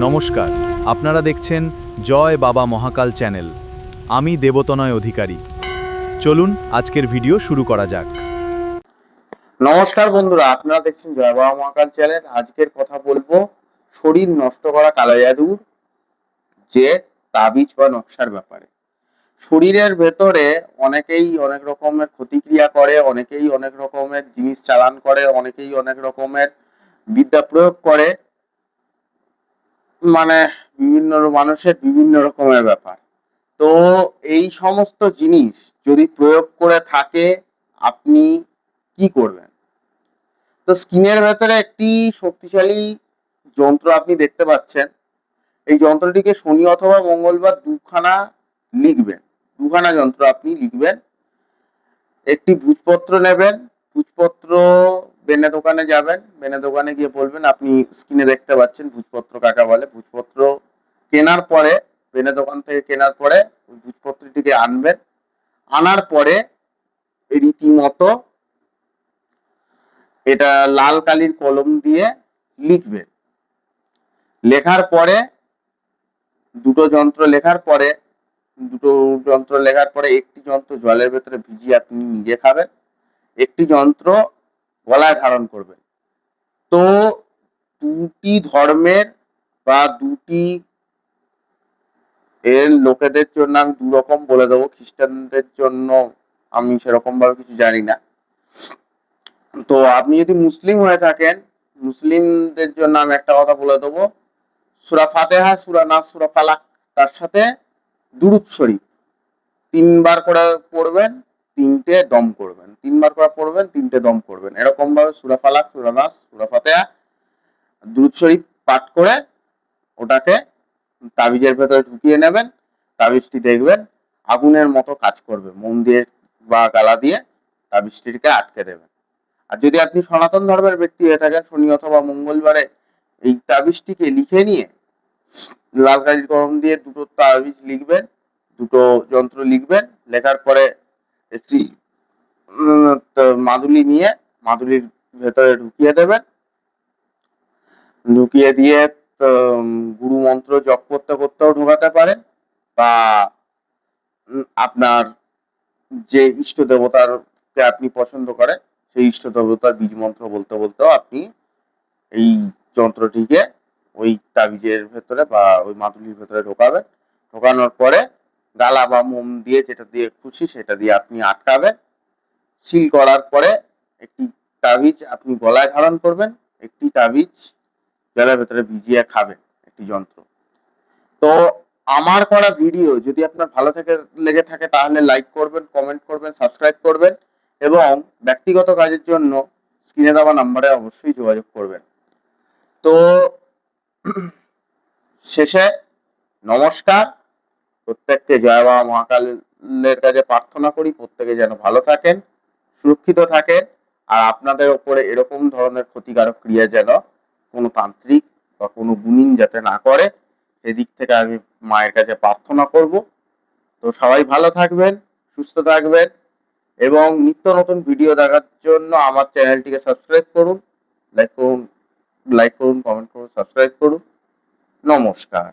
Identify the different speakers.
Speaker 1: নমস্কার, আপনারা দেখছেন জয় বাবা মহাকাল চ্যানেল। আমি দেবতনয় অধিকারী। চলুন আজকের ভিডিও শুরু করা যাক।
Speaker 2: নমস্কার বন্ধুরা, আপনারা দেখছেন জয় বাবা মহাকাল চ্যানেল। আজকের কথা বলবো শরীর নষ্ট করা কালো জাদুর যে তাবিজ বা নকশার ব্যাপারে। শরীরের ভেতরে অনেকেই অনেক রকমের প্রতিক্রিয়া করে, অনেকেই অনেক রকমের জিনিস চালান করে, অনেকেই অনেক রকমের বিদ্যা প্রয়োগ করে, মানে বিভিন্ন মানুষের বিভিন্ন রকমের ব্যাপার। তো এই সমস্ত জিনিস যদি প্রয়োগ করে থাকে, আপনি কি করবেন? তো স্কিনের ভেতরে একটি শক্তিশালী যন্ত্র আপনি দেখতে পাচ্ছেন। এই যন্ত্রটিকে শনি অথবা মঙ্গলবার দুখানা যন্ত্র আপনি লিখবেন। একটি ভূজপত্র নেবেন। ভূজপত্র বেনে দোকানে যাবেন, বেনে দোকানে গিয়ে বলবেন, আপনি স্ক্রিনে দেখতে পাচ্ছেন ভূজপত্র কাকে বলে। ভূজপত্র কেনার পরে, বেনে দোকান থেকে কেনার পরে ওই ভূজপত্রটিকে আনবেন। আনার পরে রীতিমতো এটা লাল কালির কলম দিয়ে লিখবেন। লেখার পরে দুটো যন্ত্র লেখার পরে একটি যন্ত্র জলের ভেতরে ভিজিয়ে আপনি নিজে খাবেন, একটি যন্ত্র গলায় ধারণ করবেন। তো দুটি ধর্মের বা দুটি এর লোকেদের জন্য আমি দু রকম বলে দেবো। খ্রিস্টানদের জন্য আমি সেরকম ভাবে কিছু জানি না। তো আপনি যদি মুসলিম হয়ে থাকেন, মুসলিমদের জন্য আমি একটা কথা বলে দেবো, সূরা ফাতিহা, সূরা নাস, সূরা ফালাক, তার সাথে দুরূদ শরীফ 3 বার করে পড়বেন, 3টে দম করবেন। 3 বার করে পড়বেন, 3টে দম করবেন। এরকম ভাবে সূরা ফালাক, সূরা নাস, সূরা ফাতিহা, দুরূদ শরীফ পাঠ করে ওটাকে তাবিজের ভেতরে ঢুকিয়ে নেবেন। তাবিজটি দেখবেন আগুনের মতো কাজ করবে। মোম দিয়ে বা গালা দিয়ে তাবিজটিকে আটকে দেবেন। আর যদি আপনি সনাতন ধর্মের ব্যক্তি হয়ে থাকেন, শনি অথবা মঙ্গলবারে এই তাবিজটিকে লিখে নিয়ে লাল কালির কলম দিয়ে দুটো তাবিজ লিখবেন, দুটো যন্ত্র লিখবেন। লেখার পরে একটি মাদুলি নিয়ে মাদুলির ভেতরে ঢুকিয়ে দেবেন। ঢুকিয়ে দিয়ে গুরু মন্ত্র জপ করতে করতেও ঢোকাতে পারেন, বা আপনার যে ইষ্ট দেবতারকে আপনি পছন্দ করেন সেই ইষ্ট দেবতার বীজ মন্ত্র বলতে বলতেও আপনি এই যন্ত্রটিকে ওই তাবিজের ভেতরে বা ওই মাদুলির ভেতরে ঢোকাবেন। ঢোকানোর পরে গালা বা মোম দিয়ে, যেটা দিয়ে খুশি সেটা দিয়ে আপনি আটকাবেন। সিল করার পরে একটি তাবিজ আপনি গলায় ধারণ করবেন, একটি তাবিজ জলের ভেতরে ভিজিয়ে খাবেন, একটি যন্ত্র। তো আমার করা ভিডিও যদি আপনার ভালো লেগে থাকে তাহলে লাইক করবেন, কমেন্ট করবেন, সাবস্ক্রাইব করবেন এবং ব্যক্তিগত কাজের জন্য স্ক্রিনে দেওয়া নাম্বারে অবশ্যই যোগাযোগ করবেন। তো শেষে নমস্কার। প্রত্যেককে জয় বাবা মহাকালের কাছে প্রার্থনা করি প্রত্যেকে যেন ভালো থাকেন, সুরক্ষিত থাকেন, আর আপনাদের ওপরে এরকম ধরনের ক্ষতিকারক ক্রিয়া যেন কোনো তান্ত্রিক বা কোনো গুণিন যাতে না করে, সেদিক থেকে আমি মায়ের কাছে প্রার্থনা করব। তো সবাই ভালো থাকবেন, সুস্থ থাকবেন এবং নিত্য নতুন ভিডিও দেখার জন্য আমার চ্যানেলটিকে সাবস্ক্রাইব করুন, লাইক করুন, কমেন্ট করুন, সাবস্ক্রাইব করুন। নমস্কার।